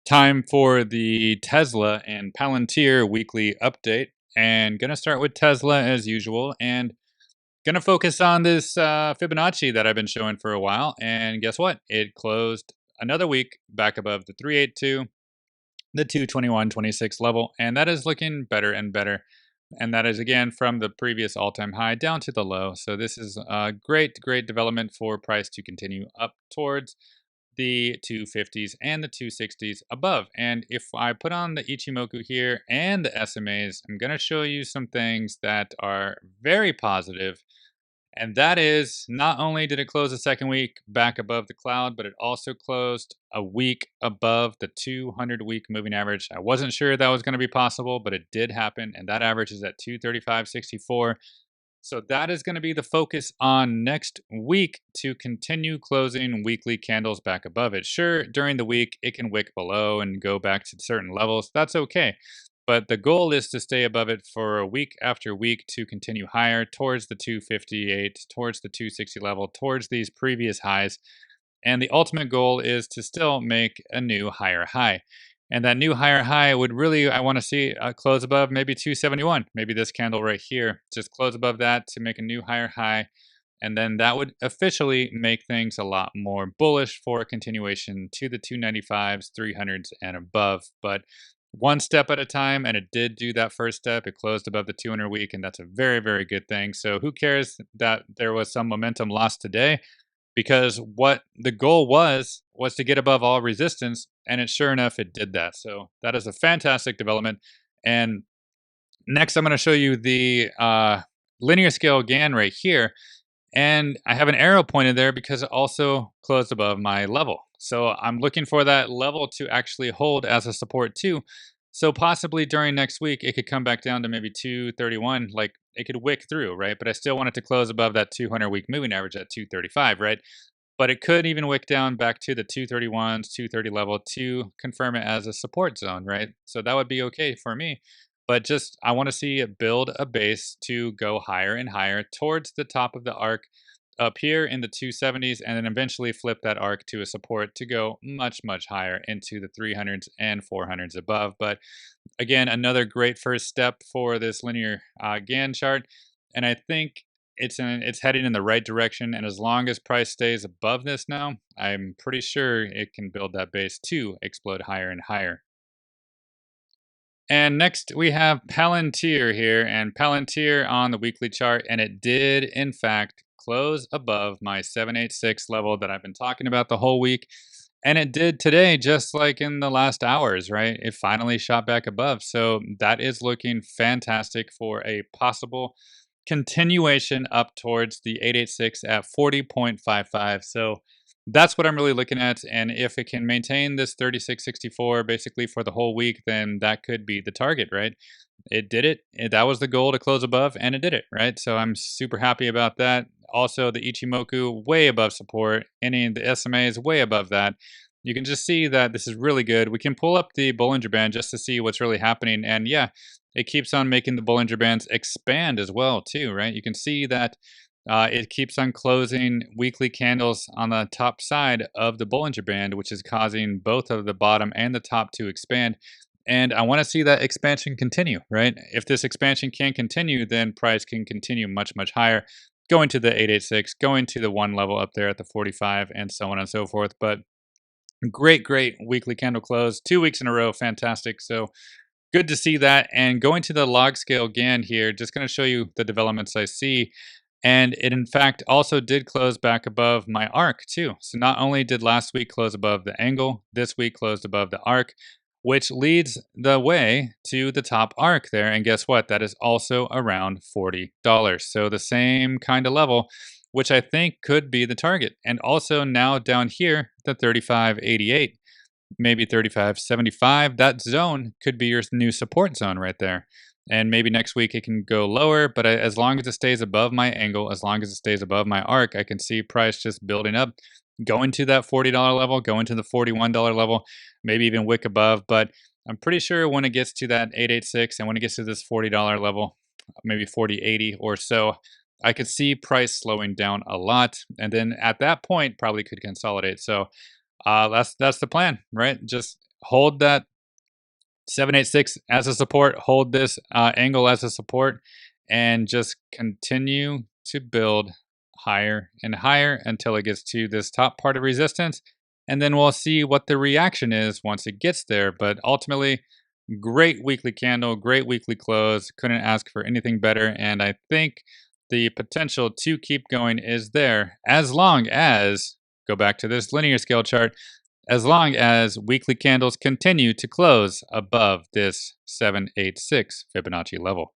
Time for the Tesla and Palantir weekly update. And gonna start with Tesla as usual, and gonna focus on this Fibonacci that I've been showing for a while. And guess what? It closed another week back above the 382, the 221.26 level, and that is looking better and better. And that is again from the previous all-time high down to the low. So this is a great development for price to continue up towards the 250s and the 260s above. And if I put on the Ichimoku here and the SMAs, I'm going to show you some things that are very positive. And that is, not only did it close the second week back above the cloud, but it also closed a week above the 200-week moving average. I wasn't sure that was going to be possible, but it did happen. And that average is at 235.64. So that is going to be the focus on next week, to continue closing weekly candles back above it. Sure, during the week, it can wick below and go back to certain levels. That's okay. But the goal is to stay above it for a week after week to continue higher towards the 258, towards the 260 level, towards these previous highs. And the ultimate goal is to still make a new higher high. And that new higher high would really, I want to see close above maybe 271. Maybe this candle right here, just close above that to make a new higher high. And then that would officially make things a lot more bullish for a continuation to the 295s, 300s, and above. But one step at a time, and it did do that first step. It closed above the 200 week, and that's a very good thing. So who cares that there was some momentum lost today? Because what the goal was to get above all resistance, and sure enough, it did that. So that is a fantastic development. And next, I'm going to show you the linear scale Gann right here. And I have an arrow pointed there because it also closed above my level. So I'm looking for that level to actually hold as a support too. So possibly during next week, it could come back down to maybe 231, like it could wick through, right? But I still want it to close above that 200-week moving average at 235, right? But it could even wick down back to the 231s, 230 level to confirm it as a support zone, right? So that would be okay for me. But just, I want to see it build a base to go higher and higher towards the top of the arc up here in the 270s, and then eventually flip that arc to a support to go much higher into the 300s and 400s above. But again, another great first step for this linear Gann chart, and I think it's heading in the right direction. And as long as price stays above this now, I'm pretty sure it can build that base to explode higher and higher. And next we have Palantir here, and Palantir on the weekly chart, and it did in fact close above my 786 level that I've been talking about the whole week. And it did today, just like in the last hours, right? It finally shot back above. So that is looking fantastic for a possible continuation up towards the 886 at 40.55. So that's what I'm really looking at. And if it can maintain this 36.64 basically for the whole week, then that could be the target, right? It did it. That was the goal, to close above, and it did it, right? So I'm super happy about that. Also, the Ichimoku way above support. Any the SMA is way above that. You can just see that this is really good. We can pull up the Bollinger Band just to see what's really happening. And yeah, it keeps on making the Bollinger Bands expand as well too, right? You can see that it keeps on closing weekly candles on the top side of the Bollinger Band, which is causing both of the bottom and the top to expand. And I want to see that expansion continue, right? If this expansion can continue, then price can continue much higher, going to the 886, going to the one level up there at the 45, and so on and so forth. But great weekly candle close, 2 weeks in a row, fantastic. So good to see that. And going to the log scale again here, just going to show you the developments I see. And it in fact also did close back above my arc too. So not only did last week close above the angle, this week closed above the arc, which leads the way to the top arc there. And guess what? That is also around $40. So the same kind of level, which I think could be the target. And also now down here, the 35.88, maybe 35.75, that zone could be your new support zone right there. And maybe next week it can go lower, but as long as it stays above my angle, as long as it stays above my arc, I can see price just building up, going to that $40 level, going to the $41 level, maybe even wick above. But I'm pretty sure when it gets to that 886 and when it gets to this $40 level, maybe 40.80 or so, I could see price slowing down a lot. And then at that point, probably could consolidate. So that's the plan, right? Just hold that 786 as a support, hold this angle as a support, and just continue to build higher and higher until it gets to this top part of resistance. And then we'll see what the reaction is once it gets there. But ultimately, great weekly candle, great weekly close. Couldn't ask for anything better. And I think the potential to keep going is there as long as, go back to this linear scale chart, as long as weekly candles continue to close above this 786 Fibonacci level.